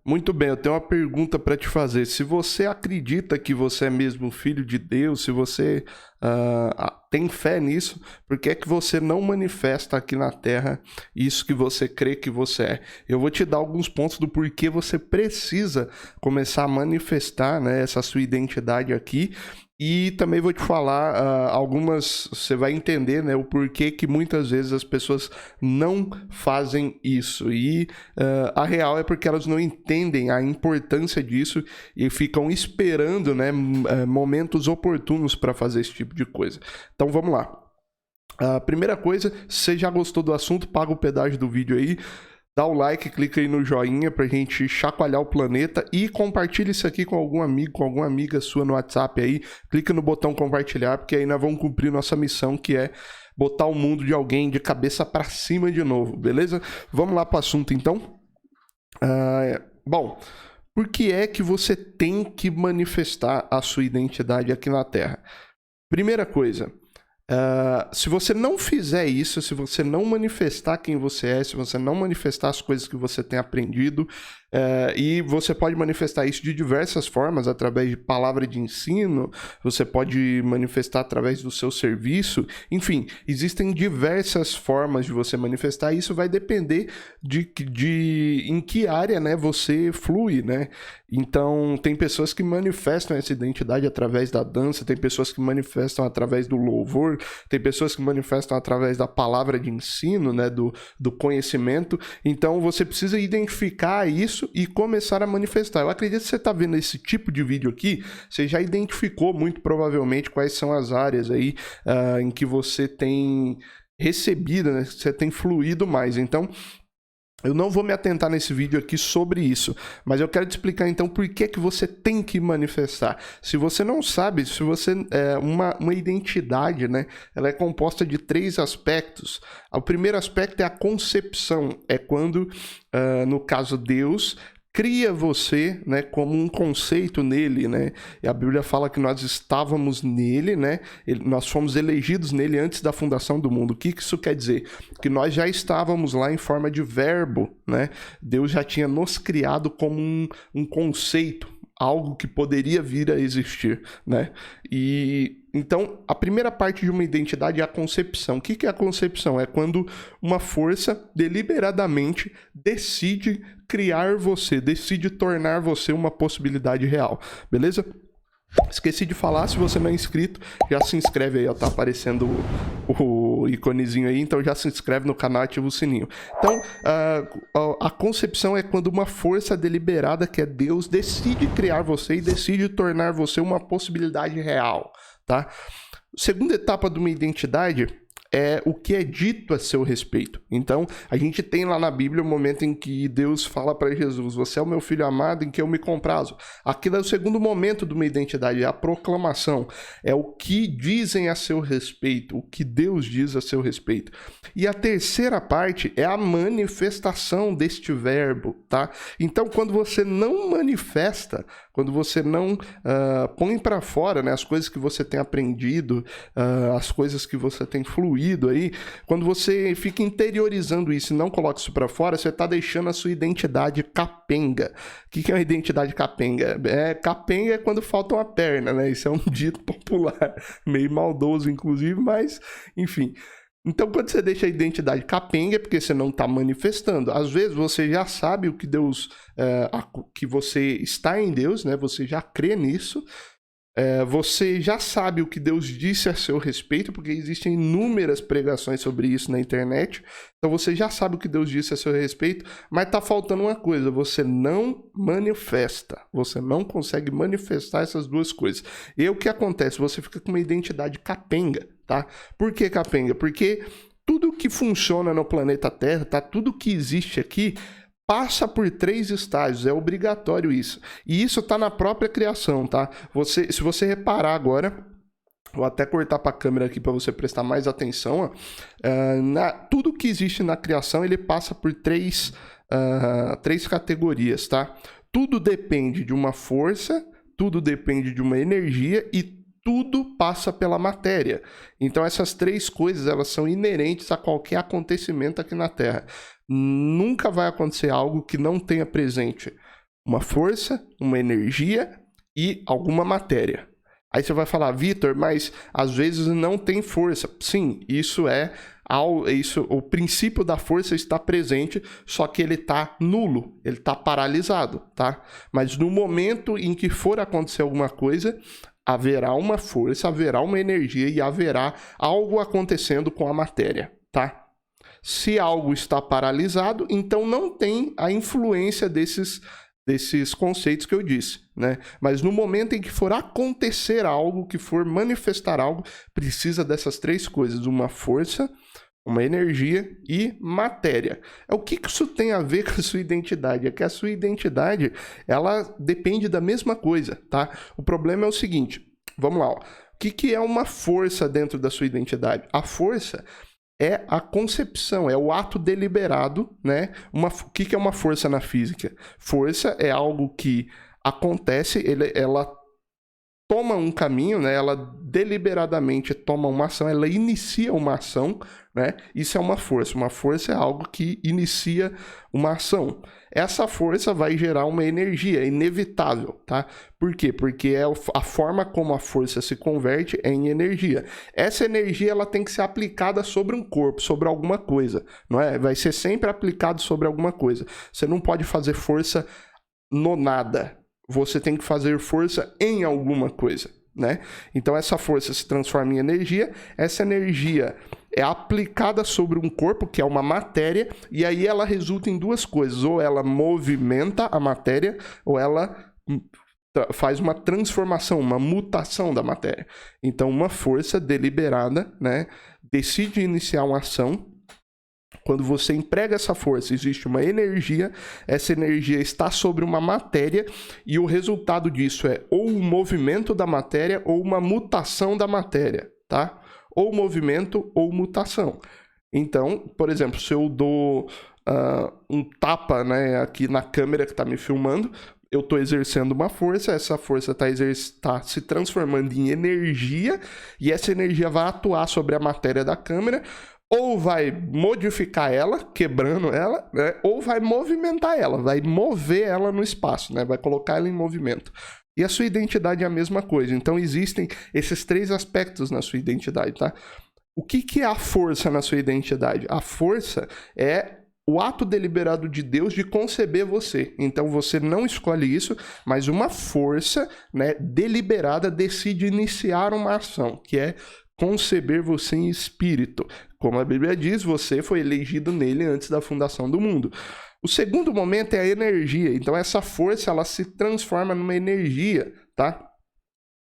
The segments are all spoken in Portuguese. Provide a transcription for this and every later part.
Muito bem, eu tenho uma pergunta para te fazer. Se você acredita que você é mesmo filho de Deus, se você tem fé nisso, por que é que você não manifesta aqui na Terra isso que você crê que você é? Eu vou te dar alguns pontos do porquê você precisa começar a manifestar, né, essa sua identidade aqui. E também vou te falar algumas, você vai entender, né, o porquê que muitas vezes as pessoas não fazem isso. E a real é porque elas não entendem a importância disso e ficam esperando, né, momentos oportunos para fazer esse tipo de coisa. Então vamos lá. A primeira coisa, se você já gostou do assunto, paga o pedágio do vídeo aí. Dá o like, clica aí no joinha pra gente chacoalhar o planeta e compartilha isso aqui com algum amigo, com alguma amiga sua no WhatsApp aí. Clica no botão compartilhar, porque aí nós vamos cumprir nossa missão, que é botar o mundo de alguém de cabeça pra cima de novo, beleza? Vamos lá pro assunto então. Bom, por que é que você tem que manifestar a sua identidade aqui na Terra? Primeira coisa, se você não fizer isso, se você não manifestar quem você é, se você não manifestar as coisas que você tem aprendido, e você pode manifestar isso de diversas formas, através de palavra de ensino, você pode manifestar através do seu serviço, enfim, existem diversas formas de você manifestar, e isso vai depender de em que área, né, você flui, né? Então, tem pessoas que manifestam essa identidade através da dança, tem pessoas que manifestam através do louvor, tem pessoas que manifestam através da palavra de ensino, né, do conhecimento. Então, você precisa identificar isso e começar a manifestar. Eu acredito que você está vendo esse tipo de vídeo aqui, você já identificou muito provavelmente quais são as áreas aí em que você tem recebido, né, você tem fluído mais. Então, eu não vou me atentar nesse vídeo aqui sobre isso, mas eu quero te explicar então por que que você tem que manifestar. Se você não sabe, se você uma identidade, né, ela é composta de 3 aspectos. O primeiro aspecto é a concepção, é quando, no caso Deus, cria você, né, como um conceito nele, né? E a Bíblia fala que nós estávamos nele, né? Nós fomos elegidos nele antes da fundação do mundo. O que isso quer dizer? Que nós já estávamos lá em forma de verbo, né? Deus já tinha nos criado como um conceito, algo que poderia vir a existir, né? E então, a primeira parte de uma identidade é a concepção. O que é a concepção? É quando uma força deliberadamente decide criar você, decide tornar você uma possibilidade real, beleza? Esqueci de falar, se você não é inscrito, já se inscreve aí, ó, tá aparecendo o iconezinho aí, então já se inscreve no canal e ativa o sininho. Então, a concepção é quando uma força deliberada, que é Deus, decide criar você e decide tornar você uma possibilidade real, tá? Segunda etapa de uma identidade é o que é dito a seu respeito. Então, a gente tem lá na Bíblia o momento em que Deus fala para Jesus: você é o meu filho amado em que eu me comprazo. Aquilo é o segundo momento de uma identidade, é a proclamação. É o que dizem a seu respeito, o que Deus diz a seu respeito. E a terceira parte é a manifestação deste verbo, tá? Então, quando você não manifesta, quando você não põe para fora, né, as coisas que você tem aprendido, as coisas que você tem fluído aí, quando você fica interiorizando isso e não coloca isso para fora, você está deixando a sua identidade capenga. O que é uma identidade capenga? Capenga é quando falta uma perna, né? Isso é um dito popular, meio maldoso inclusive, mas enfim. Então, quando você deixa a identidade capenga, é porque você não está manifestando. Às vezes, você já sabe o que Deus, que você está em Deus, né? Você já crê nisso. Você já sabe o que Deus disse a seu respeito, porque existem inúmeras pregações sobre isso na internet. Então, você já sabe o que Deus disse a seu respeito, mas está faltando uma coisa: você não manifesta. Você não consegue manifestar essas duas coisas. E o que acontece? Você fica com uma identidade capenga, tá? Por que capenga? Porque tudo que funciona no planeta Terra, tá? Tudo que existe aqui passa por 3 estágios, é obrigatório isso. E isso está na própria criação, tá? Se você reparar agora, vou até cortar para a câmera aqui para você prestar mais atenção, ó. Tudo que existe na criação, ele passa por 3 categorias, tá? Tudo depende de uma força, tudo depende de uma energia e tudo passa pela matéria. Então essas 3 coisas, elas são inerentes a qualquer acontecimento aqui na Terra. Nunca vai acontecer algo que não tenha presente uma força, uma energia e alguma matéria. Aí você vai falar, Vitor, mas às vezes não tem força. Sim, o princípio da força está presente, só que ele está nulo, ele está paralisado, tá? Mas no momento em que for acontecer alguma coisa, haverá uma força, haverá uma energia e haverá algo acontecendo com a matéria, tá? Se algo está paralisado, então não tem a influência desses conceitos que eu disse, né? Mas no momento em que for acontecer algo, que for manifestar algo, precisa dessas três coisas: uma força, uma energia e matéria. O que isso tem a ver com a sua identidade? É que a sua identidade, ela depende da mesma coisa, tá? O problema é o seguinte, vamos lá, ó. O que é uma força dentro da sua identidade? A força é a concepção, é o ato deliberado, né? O que é uma força na física? Força é algo que acontece, ela toma um caminho, né? Ela deliberadamente toma uma ação, ela inicia uma ação, né? Isso é uma força. Uma força é algo que inicia uma ação. Essa força vai gerar uma energia, é inevitável, tá? Por quê? Porque a forma como a força se converte é em energia. Essa energia, ela tem que ser aplicada sobre um corpo, sobre alguma coisa, não é? Vai ser sempre aplicado sobre alguma coisa. Você não pode fazer força no nada. Você tem que fazer força em alguma coisa, né? Então essa força se transforma em energia, essa energia é aplicada sobre um corpo, que é uma matéria, e aí ela resulta em duas coisas: ou ela movimenta a matéria, ou ela faz uma transformação, uma mutação da matéria. Então uma força deliberada, né, decide iniciar uma ação. Quando você emprega essa força, existe uma energia, essa energia está sobre uma matéria e o resultado disso é ou um movimento da matéria ou uma mutação da matéria, tá? Ou movimento ou mutação. Então, por exemplo, se eu dou um tapa, né, aqui na câmera que está me filmando, eu estou exercendo uma força, essa força está se transformando em energia e essa energia vai atuar sobre a matéria da câmera, ou vai modificar ela, quebrando ela, né? Ou vai movimentar ela, vai mover ela no espaço, né? Vai colocar ela em movimento. E a sua identidade é a mesma coisa. Então existem esses três aspectos na sua identidade, tá? O que é a força na sua identidade? A força é o ato deliberado de Deus de conceber você. Então você não escolhe isso, mas uma força, né, deliberada decide iniciar uma ação, que é conceber você em espírito. Como a Bíblia diz, você foi elegido nele antes da fundação do mundo. O segundo momento é a energia. Então essa força, ela se transforma numa energia, tá?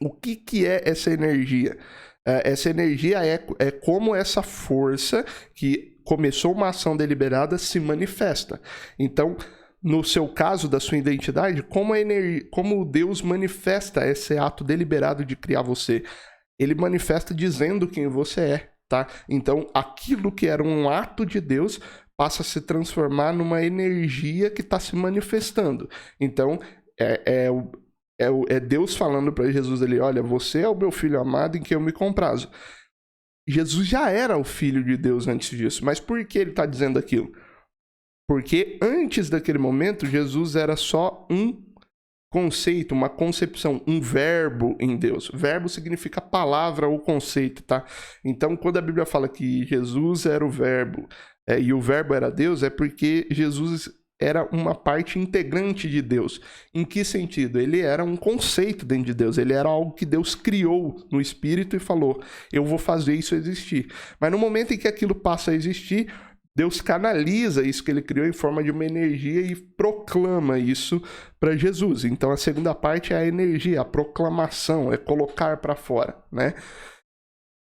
O que é essa energia? Essa energia é como essa força que começou uma ação deliberada se manifesta. Então, no seu caso da sua identidade, como Deus manifesta esse ato deliberado de criar você? Ele manifesta dizendo quem você é, tá? Então, aquilo que era um ato de Deus passa a se transformar numa energia que está se manifestando. Então, é Deus falando para Jesus ali: olha, você é o meu filho amado em quem eu me comprazo. Jesus já era o filho de Deus antes disso, mas por que ele está dizendo aquilo? Porque antes daquele momento, Jesus era só um conceito, uma concepção, um verbo em Deus. Verbo significa palavra ou conceito, tá? Então, quando a Bíblia fala que Jesus era o verbo e o verbo era Deus, é porque Jesus era uma parte integrante de Deus. Em que sentido? Ele era um conceito dentro de Deus, ele era algo que Deus criou no Espírito e falou: eu vou fazer isso existir. Mas no momento em que aquilo passa a existir, Deus canaliza isso que ele criou em forma de uma energia e proclama isso para Jesus. Então a segunda parte é a energia, a proclamação, é colocar para fora, né?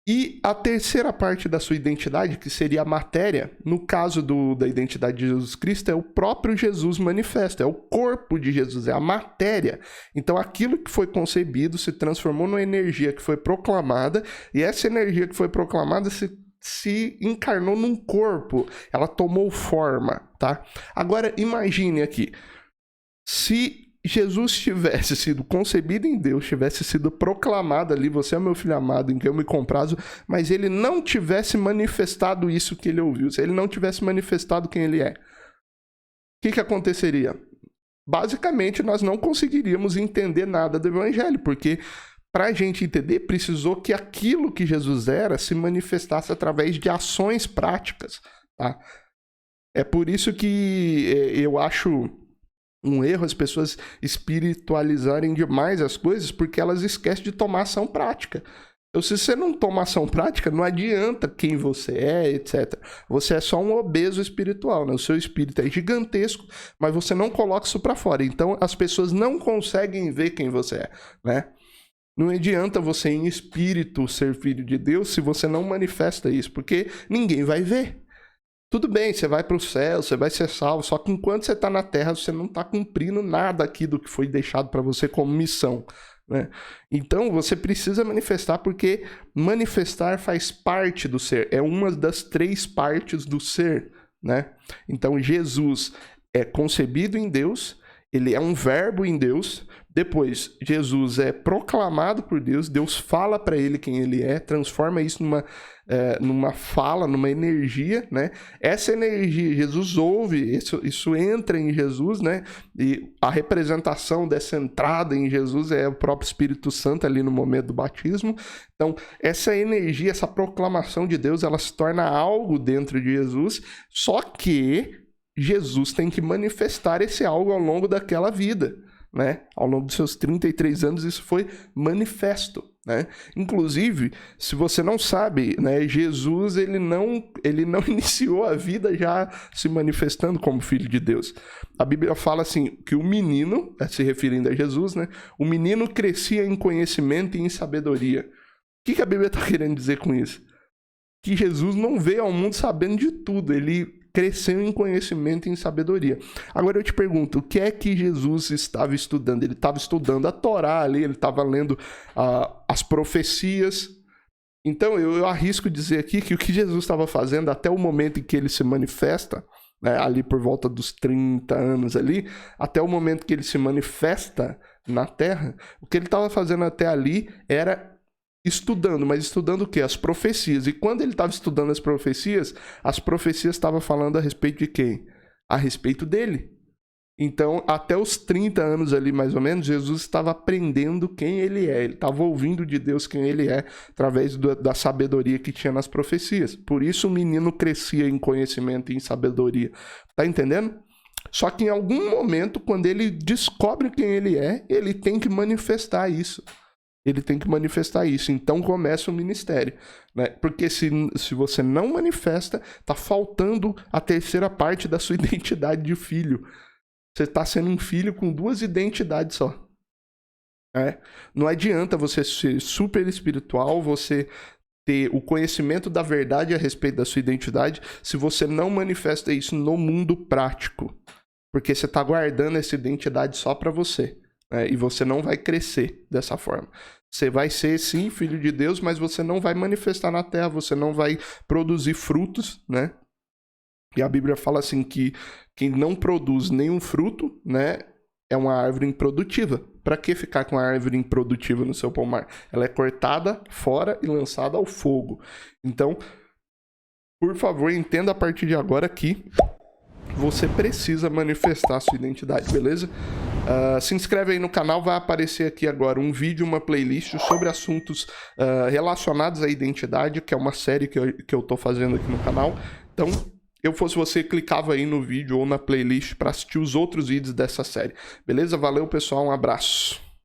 E a terceira parte da sua identidade, que seria a matéria, no caso da identidade de Jesus Cristo, é o próprio Jesus manifesto, é o corpo de Jesus, é a matéria. Então aquilo que foi concebido se transformou numa energia que foi proclamada, e essa energia que foi proclamada se encarnou num corpo, ela tomou forma, tá? Agora imagine aqui, se Jesus tivesse sido concebido em Deus, tivesse sido proclamado ali: você é meu filho amado em quem eu me comprazo, mas ele não tivesse manifestado isso que ele ouviu, se ele não tivesse manifestado quem ele é, o que aconteceria? basicamente nós não conseguiríamos entender nada do evangelho, porque para a gente entender, precisou que aquilo que Jesus era se manifestasse através de ações práticas, tá? É por isso que eu acho um erro as pessoas espiritualizarem demais as coisas, porque elas esquecem de tomar ação prática. Então, se você não toma ação prática, não adianta quem você é, etc. Você é só um obeso espiritual, né? O seu espírito é gigantesco, mas você não coloca isso para fora. Então, as pessoas não conseguem ver quem você é, né? Não adianta você, em espírito, ser filho de Deus se você não manifesta isso, porque ninguém vai ver. Tudo bem, você vai para o céu, você vai ser salvo, só que enquanto você está na terra, você não está cumprindo nada aqui do que foi deixado para você como missão, né? Então, você precisa manifestar, porque manifestar faz parte do ser, é uma das 3 partes do ser, né? Então, Jesus é concebido em Deus, ele é um verbo em Deus. Depois, Jesus é proclamado por Deus, Deus fala para ele quem ele é, transforma isso numa fala, numa energia, né? Essa energia, Jesus ouve, isso entra em Jesus, né? E a representação dessa entrada em Jesus é o próprio Espírito Santo ali no momento do batismo. Então, essa energia, essa proclamação de Deus, ela se torna algo dentro de Jesus, só que Jesus tem que manifestar esse algo ao longo daquela vida, né? Ao longo dos seus 33 anos isso foi manifesto, né? Inclusive, se você não sabe, né, Jesus ele não iniciou a vida já se manifestando como filho de Deus. A Bíblia fala assim, que o menino, se referindo a Jesus, né, o menino crescia em conhecimento e em sabedoria. O que a Bíblia está querendo dizer com isso? Que Jesus não veio ao mundo sabendo de tudo, ele cresceu em conhecimento e em sabedoria. Agora eu te pergunto, o que é que Jesus estava estudando? Ele estava estudando a Torá ali, ele estava lendo as profecias. Então eu arrisco dizer aqui que o que Jesus estava fazendo até o momento em que ele se manifesta, né, ali por volta dos 30 anos ali, até o momento que ele se manifesta na Terra, o que ele estava fazendo até ali era estudando, mas estudando o quê? As profecias. E quando ele estava estudando as profecias estavam falando a respeito de quem? A respeito dele. Então, até os 30 anos ali, mais ou menos, Jesus estava aprendendo quem ele é. Ele estava ouvindo de Deus quem ele é, através da sabedoria que tinha nas profecias. Por isso o menino crescia em conhecimento e em sabedoria. Tá entendendo? Só que em algum momento, quando ele descobre quem ele é, ele tem que manifestar isso. Ele tem que manifestar isso. Então começa o ministério, né? Porque se você não manifesta, está faltando a terceira parte da sua identidade de filho. Você está sendo um filho com 2 identidades só. Né? Não adianta você ser super espiritual, você ter o conhecimento da verdade a respeito da sua identidade, se você não manifesta isso no mundo prático. Porque você está guardando essa identidade só para você. E você não vai crescer dessa forma. Você vai ser, sim, filho de Deus, mas você não vai manifestar na terra, você não vai produzir frutos, né? E a Bíblia fala assim que quem não produz nenhum fruto, né, é uma árvore improdutiva. Para que ficar com a árvore improdutiva no seu pomar? Ela é cortada fora e lançada ao fogo. Então, por favor, entenda a partir de agora que você precisa manifestar a sua identidade, beleza? Se inscreve aí no canal, vai aparecer aqui agora um vídeo, uma playlist sobre assuntos relacionados à identidade, que é uma série que eu tô fazendo aqui no canal. Então, eu fosse você, clicava aí no vídeo ou na playlist para assistir os outros vídeos dessa série. Beleza? Valeu, pessoal, um abraço.